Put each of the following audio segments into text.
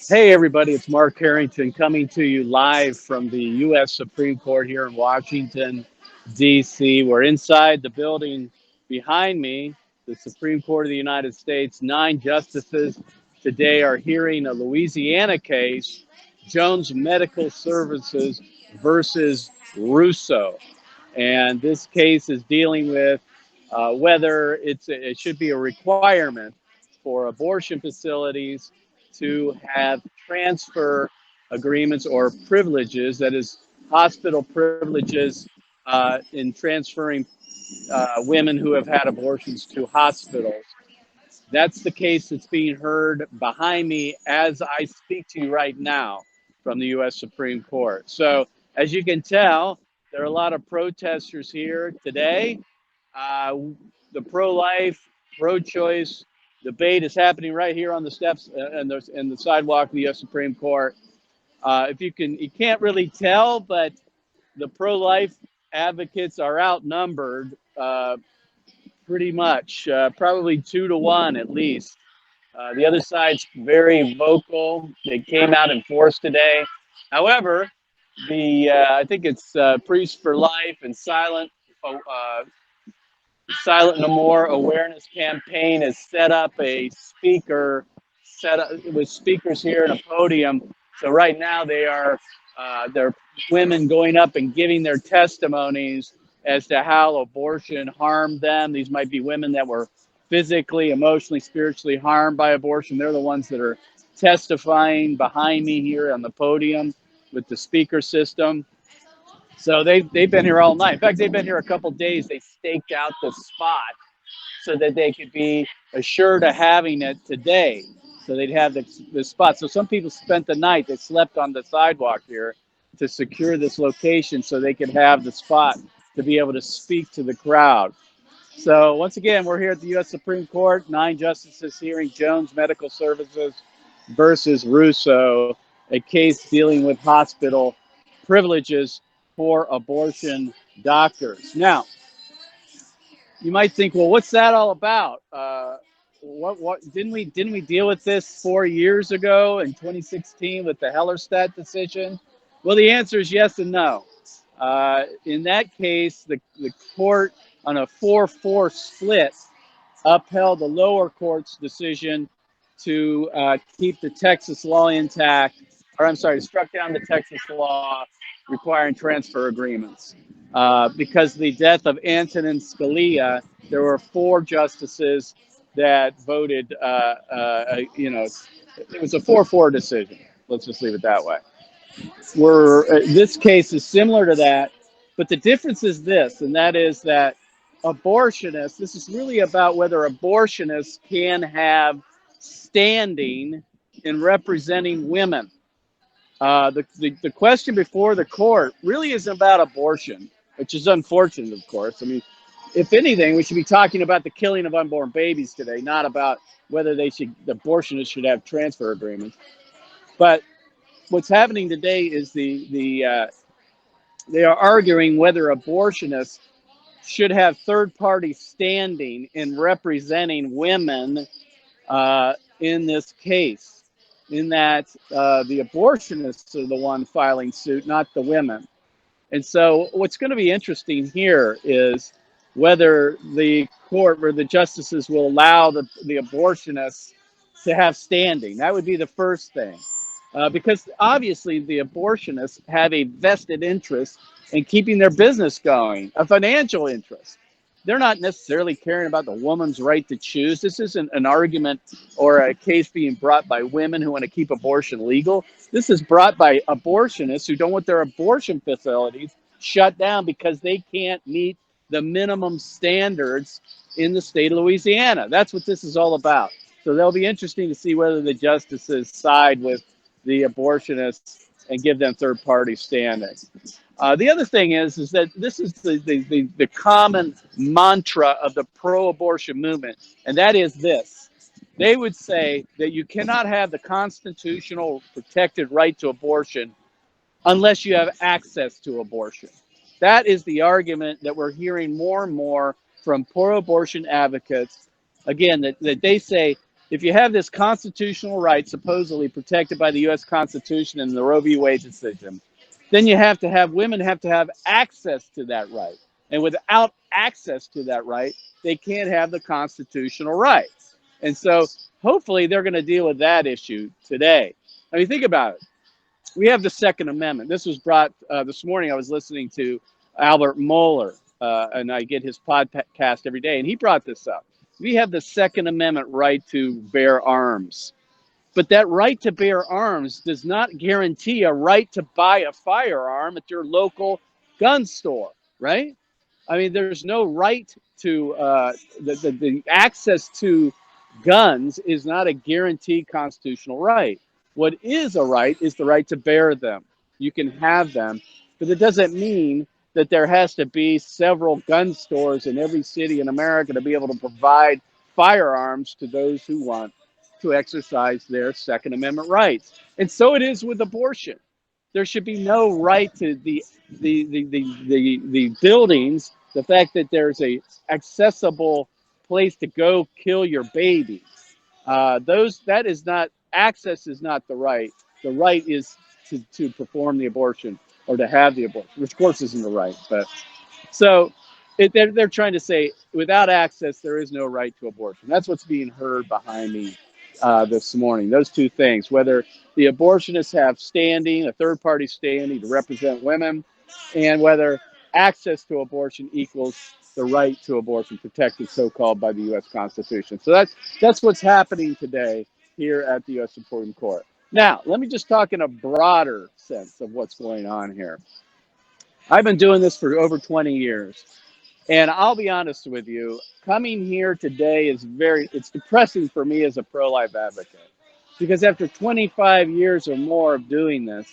Hey, everybody, it's Mark Harrington coming to you live from the U.S. Supreme Court here in Washington, D.C. We're inside the building behind me, the Supreme Court of the United States. 9 justices today are hearing a Louisiana case, Jones Medical Services versus Russo. And this case is dealing with whether it should be a requirement for abortion facilities to have transfer agreements or privileges, that is, hospital privileges in transferring women who have had abortions to hospitals. That's the case that's being heard behind me as I speak to you right now from the U.S. Supreme Court. So, as you can tell, there are a lot of protesters here today. Uh, the pro-life, pro-choice debate is happening right here on the steps and the sidewalk of the U.S. Supreme Court. If you can't really tell, but the pro-life advocates are outnumbered pretty much, probably 2 to 1 at least. The other side's very vocal. They came out in force today. However, the I think it's Priests for Life and Silent No More awareness campaign has set up a speaker set up with speakers here and a podium. So right now they're women going up and giving their testimonies as to how abortion harmed them. These might be women that were physically, emotionally, spiritually harmed by abortion. They're the ones that are testifying behind me here on the podium with the speaker system. So they've been here all night. In fact, they've been here a couple days. They staked out the spot so that they could be assured of having it today. So they'd have the spot. So some people spent the night. They slept on the sidewalk here to secure this location so they could have the spot to be able to speak to the crowd. So once again, we're here at the U.S. Supreme Court. 9 justices hearing Jones Medical Services versus Russo, a case dealing with hospital privileges for abortion doctors. Now, you might think, well, what's that all about? What didn't we deal with this 4 years ago in 2016 with the Hellerstedt decision? Well, the answer is yes and no. In that case, the court on a 4-4 split upheld the lower court's decision to keep the Texas law intact, or I'm sorry, struck down the Texas law requiring transfer agreements. Because of the death of Antonin Scalia, there were 4 justices that voted, it was a 4-4 decision. Let's just leave it that way. This case is similar to that, but the difference is this, and that is that abortionists, this is really about whether abortionists can have standing in representing women. The question before the court really isn't about abortion, which is unfortunate, of course. I mean, if anything, we should be talking about the killing of unborn babies today, not about whether the abortionists should have transfer agreements. But what's happening today is they are arguing whether abortionists should have third party standing in representing women in this case, in that the abortionists are the one filing suit, not the women. And so, what's going to be interesting here is whether the court or the justices will allow the abortionists to have standing. That would be the first thing. Because obviously, the abortionists have a vested interest in keeping their business going, a financial interest. They're not necessarily caring about the woman's right to choose. This isn't an argument or a case being brought by women who want to keep abortion legal. This is brought by abortionists who don't want their abortion facilities shut down because they can't meet the minimum standards in the state of Louisiana. That's what this is all about. So that'll be interesting to see whether the justices side with the abortionists and give them third party standing. The other thing is that this is the common mantra of the pro-abortion movement, and that is this. They would say that you cannot have the constitutional protected right to abortion unless you have access to abortion. That is the argument that we're hearing more and more from pro-abortion advocates. Again, that they say if you have this constitutional right supposedly protected by the U.S. Constitution and the Roe v. Wade decision, then you have to have women have to have access to that right. And without access to that right, they can't have the constitutional rights. And so hopefully they're going to deal with that issue today. I mean, think about it. We have the Second Amendment. This was brought this morning. I was listening to Albert Mohler, and I get his podcast every day, and he brought this up. We have the Second Amendment right to bear arms. But that right to bear arms does not guarantee a right to buy a firearm at your local gun store, right? I mean, there's no right to the access to guns is not a guaranteed constitutional right. What is a right is the right to bear them. You can have them, but it doesn't mean that there has to be several gun stores in every city in America to be able to provide firearms to those who want to exercise their Second Amendment rights. And so it is with abortion. There should be no right to the buildings, the fact that there's a accessible place to go kill your baby. That is not, access is not the right. The right is to perform the abortion or to have the abortion, which of course isn't the right. But so they're trying to say without access, there is no right to abortion. That's what's being heard behind me this morning. Those two things, whether the abortionists have standing, a third party standing to represent women, and whether access to abortion equals the right to abortion protected so-called by the U.S. Constitution. So that's what's happening today here at the U.S. Supreme Court. Now, let me just talk in a broader sense of what's going on here. I've been doing this for over 20 years. And I'll be honest with you, coming here today is it's depressing for me as a pro-life advocate. Because after 25 years or more of doing this,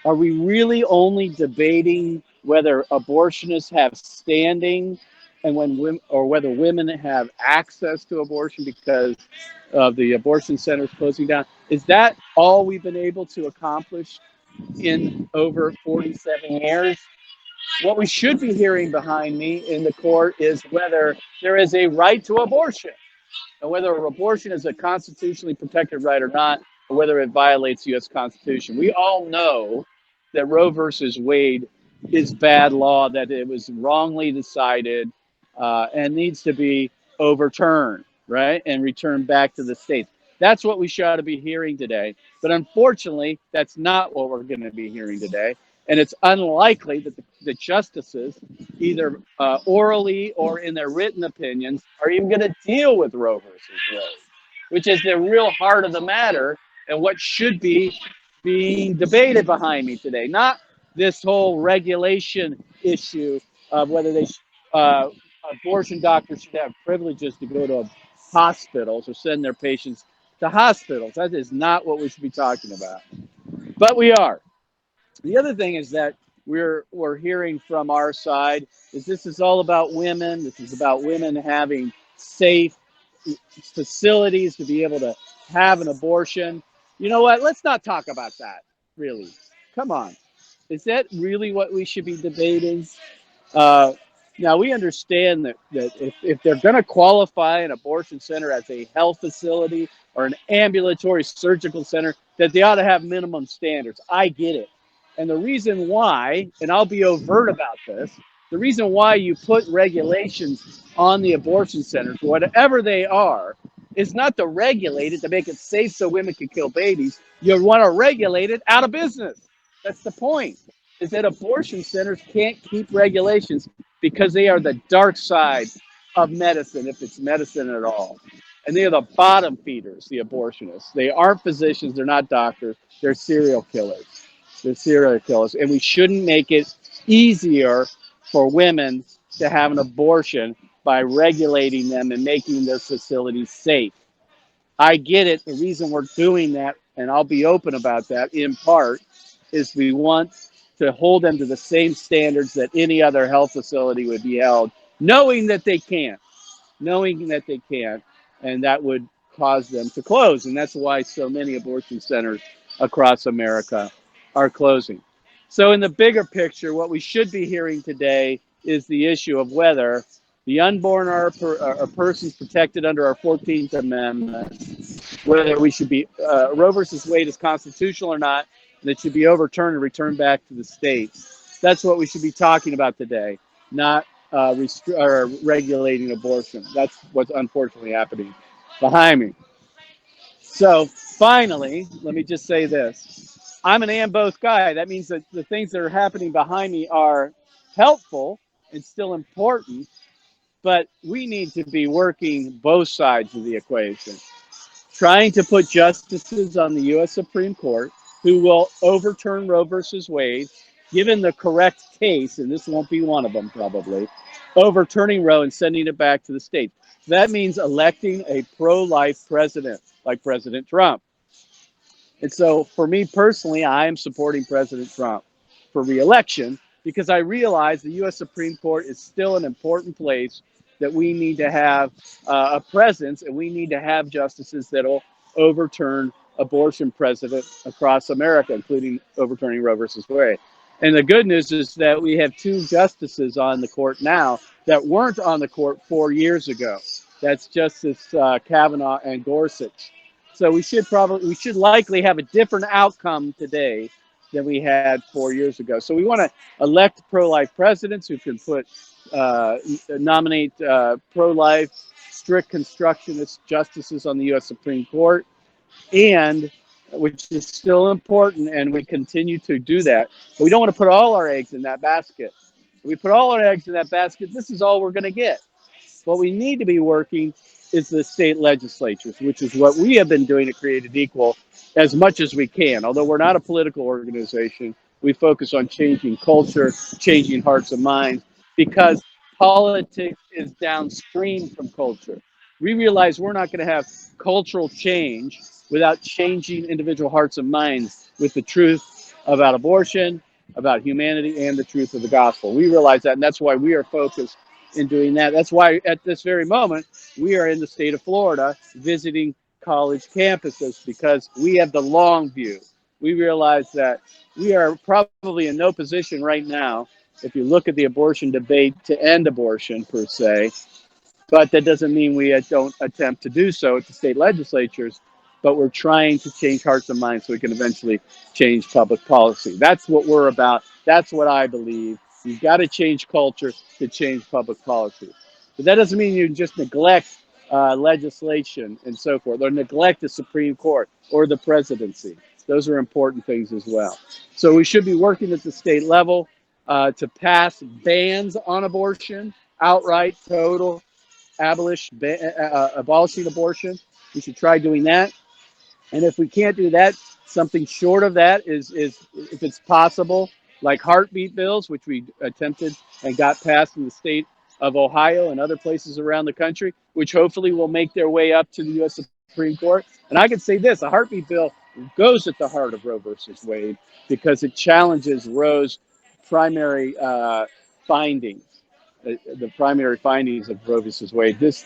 are we really only debating whether abortionists have standing and whether women have access to abortion because of the abortion centers closing down? Is that all we've been able to accomplish in over 47 years? What we should be hearing behind me in the court is whether there is a right to abortion, and whether abortion is a constitutionally protected right or not, or whether it violates the U.S. Constitution. We all know that Roe versus Wade is bad law, that it was wrongly decided and needs to be overturned, right, and returned back to the states. That's what we should be hearing today. But unfortunately, that's not what we're going to be hearing today. And it's unlikely that the justices, either orally or in their written opinions, are even going to deal with Roe versus Wade, which is the real heart of the matter and what should be being debated behind me today. Not this whole regulation issue of whether abortion doctors should have privileges to go to hospitals or send their patients to hospitals. That is not what we should be talking about. But we are. The other thing is that we're hearing from our side is this is all about women. This is about women having safe facilities to be able to have an abortion. You know what? Let's not talk about that, really. Come on. Is that really what we should be debating? Now, we understand that if they're going to qualify an abortion center as a health facility or an ambulatory surgical center, that they ought to have minimum standards. I get it. And the reason why, and I'll be overt about this, the reason why you put regulations on the abortion centers, whatever they are, is not to regulate it to make it safe so women can kill babies. You want to regulate it out of business. That's the point, is that abortion centers can't keep regulations because they are the dark side of medicine, if it's medicine at all. And they are the bottom feeders, the abortionists. They aren't physicians. They're not doctors. They're serial killers. They're serial killers. And we shouldn't make it easier for women to have an abortion by regulating them and making their facilities safe. I get it. The reason we're doing that, and I'll be open about that in part, is we want to hold them to the same standards that any other health facility would be held, knowing that they can't, and that would cause them to close. And that's why so many abortion centers across America are closing. So in the bigger picture, what we should be hearing today is the issue of whether the unborn are persons protected under our 14th Amendment, whether we should be Roe versus Wade is constitutional or not, and it should be overturned and returned back to the states. That's what we should be talking about today, not or regulating abortion. That's what's unfortunately happening behind me. So finally, let me just say this. I'm an and both guy. That means that the things that are happening behind me are helpful and still important, but we need to be working both sides of the equation, trying to put justices on the U.S. Supreme Court who will overturn Roe versus Wade, given the correct case, and this won't be one of them probably, overturning Roe and sending it back to the states. That means electing a pro-life president like President Trump. And so for me personally, I am supporting President Trump for reelection because I realize the U.S. Supreme Court is still an important place that we need to have a presence, and we need to have justices that will overturn abortion precedent across America, including overturning Roe versus Wade. And the good news is that we have two justices on the court now that weren't on the court 4 years ago. That's Justice Kavanaugh and Gorsuch. So we should likely have a different outcome today than we had 4 years ago. So we want to elect pro-life presidents who can nominate pro-life, strict constructionist justices on the U.S. Supreme Court, and which is still important, and we continue to do that. But we don't want to put all our eggs in that basket. If we put all our eggs in that basket, this is all we're going to get. What we need to be working is the state legislatures, which is what we have been doing at Created Equal as much as we can. Although we're not a political organization, we focus on changing culture, changing hearts and minds, because politics is downstream from culture. We realize we're not going to have cultural change without changing individual hearts and minds with the truth about abortion, about humanity, and the truth of the gospel. We realize that, and that's why we are focused in doing that. That's why at this very moment, we are in the state of Florida visiting college campuses, because we have the long view. We realize that we are probably in no position right now, if you look at the abortion debate, to end abortion per se, but that doesn't mean we don't attempt to do so at the state legislatures, but we're trying to change hearts and minds so we can eventually change public policy. That's what we're about. That's what I believe. You've got to change culture to change public policy. But that doesn't mean you just neglect legislation and so forth, or neglect the Supreme Court or the presidency. Those are important things as well. So we should be working at the state level to pass bans on abortion, outright, total, abolishing abortion. We should try doing that. And if we can't do that, something short of that is if it's possible, like heartbeat bills, which we attempted and got passed in the state of Ohio and other places around the country, which hopefully will make their way up to the U.S. Supreme Court. And I can say this, a heartbeat bill goes at the heart of Roe versus Wade because it challenges Roe's primary findings, the primary findings of Roe versus Wade. This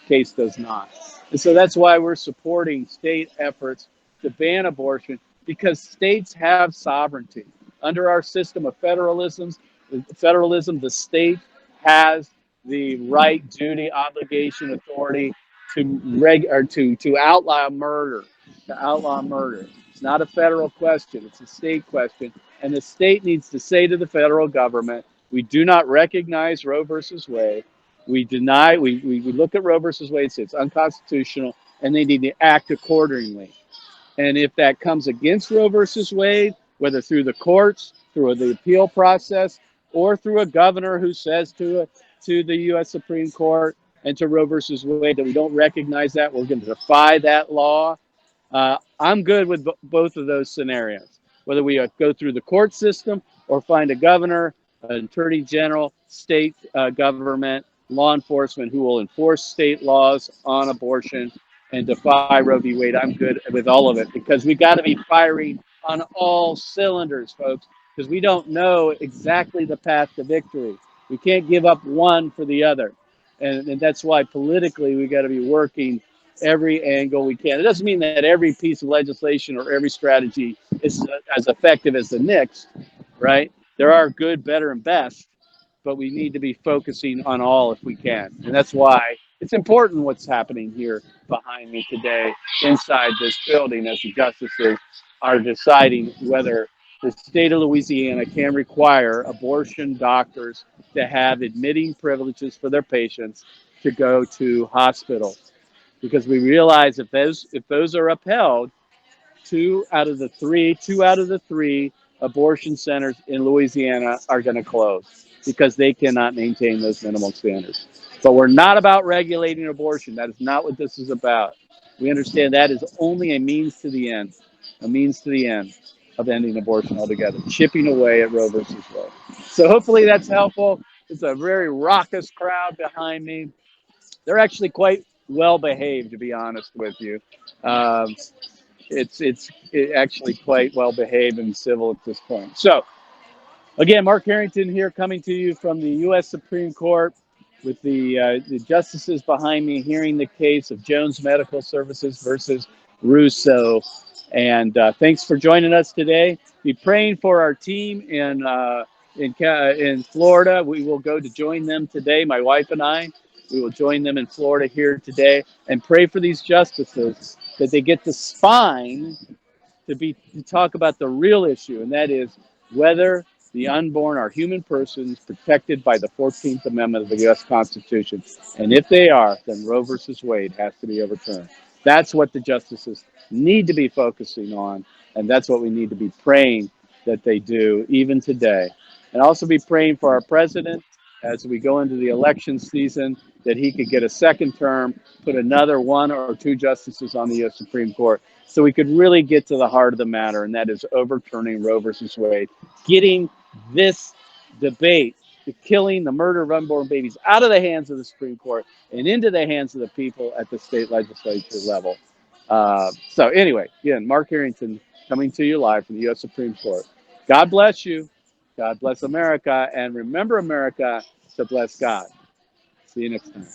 case does not, and so that's why we're supporting state efforts to ban abortion, because states have sovereignty under our system of federalism. The state has the right, duty, obligation, authority to outlaw murder. To outlaw murder. It's not a federal question; it's a state question, and the state needs to say to the federal government, we do not recognize Roe versus Wade. We look at Roe versus Wade, say it's unconstitutional, and they need to act accordingly. And if that comes against Roe versus Wade, whether through the courts, through the appeal process, or through a governor who says to the U.S. Supreme Court and to Roe versus Wade that we don't recognize that, we're going to defy that law. I'm good with both of those scenarios, whether we go through the court system or find a governor, an attorney general, state government, law enforcement who will enforce state laws on abortion and defy Roe v. Wade. I'm good with all of it, because we got to be firing on all cylinders, folks, because we don't know exactly the path to victory. We can't give up one for the other. And that's why politically we got to be working every angle we can. It doesn't mean that every piece of legislation or every strategy is as effective as the next, right? There are good, better, and best, but we need to be focusing on all if we can. And that's why it's important what's happening here behind me today inside this building as the justices are deciding whether the state of Louisiana can require abortion doctors to have admitting privileges for their patients to go to hospitals. Because we realize if those are upheld, two out of the three abortion centers in Louisiana are going to close because they cannot maintain those minimum standards. But we're not about regulating abortion. That is not what this is about. We understand that is only a means to the end, a means to the end of ending abortion altogether, chipping away at Roe versus Wade. So hopefully that's helpful. It's a very raucous crowd behind me. They're actually quite well behaved, to be honest with you. Um, it's actually quite well behaved and civil at this point. So again, Mark Harrington here, coming to you from the U.S. Supreme Court, with the justices behind me hearing the case of Jones Medical Services versus Russo. And thanks for joining us today. Be praying for our team in Florida. We will go to join them today. My wife and I. We will join them in Florida here today and pray for these justices that they get the spine to talk about the real issue, and that is whether the unborn are human persons protected by the 14th Amendment of the U.S. Constitution. And if they are, then Roe versus Wade has to be overturned. That's what the justices need to be focusing on, and that's what we need to be praying that they do even today. And also be praying for our president as we go into the election season, that he could get a second term, put another one or two justices on the U.S. Supreme Court, so we could really get to the heart of the matter, and that is overturning Roe versus Wade, getting this debate, the killing, the murder of unborn babies, out of the hands of the Supreme Court and into the hands of the people at the state legislature level. So anyway, again, Mark Harrington coming to you live from the U.S. Supreme Court. God bless you. God bless America. And remember, America, to bless God. See you next time.